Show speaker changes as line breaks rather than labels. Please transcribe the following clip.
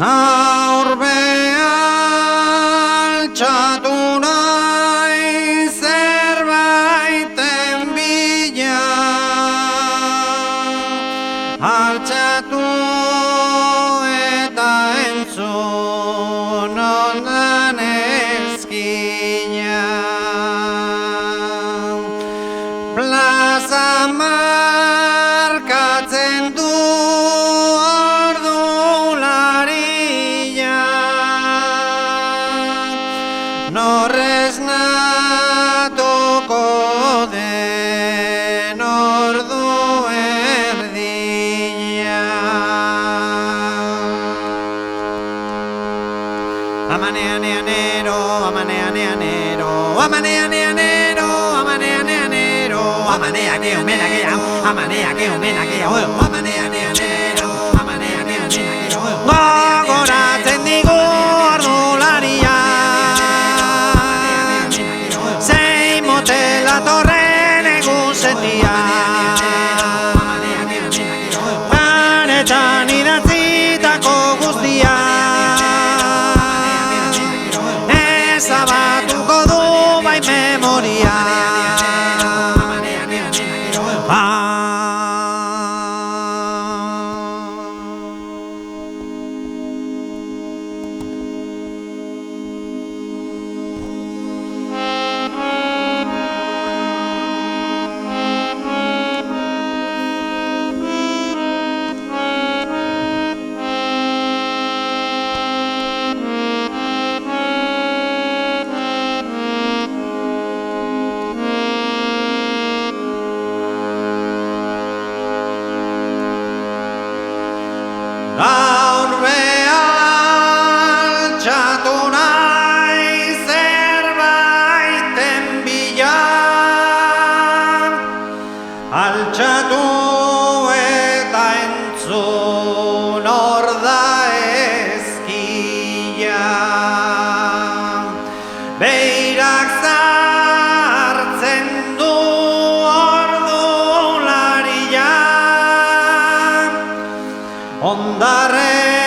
Aurbea altxatu nahi zerbaiten bila, altxatu eta entzun ondan ezkina. Plaza markatzen du norrez natuko den ordu erdila. Amaneaneanero, amaneaneanero, amaneaneanero, amaneaneanero, amaneake omenakea, amaneake omenakea, amaneaneanero, amaneaneanero, gogoratzen digu ordularia. La torren egusentia Panetan idatzitako guztia Ezabatuko du bai memoria Aurbea altxatu nahi zerbaiten bila, altxatu eta entzun hor da ezkila. Beirak zartzen du ondare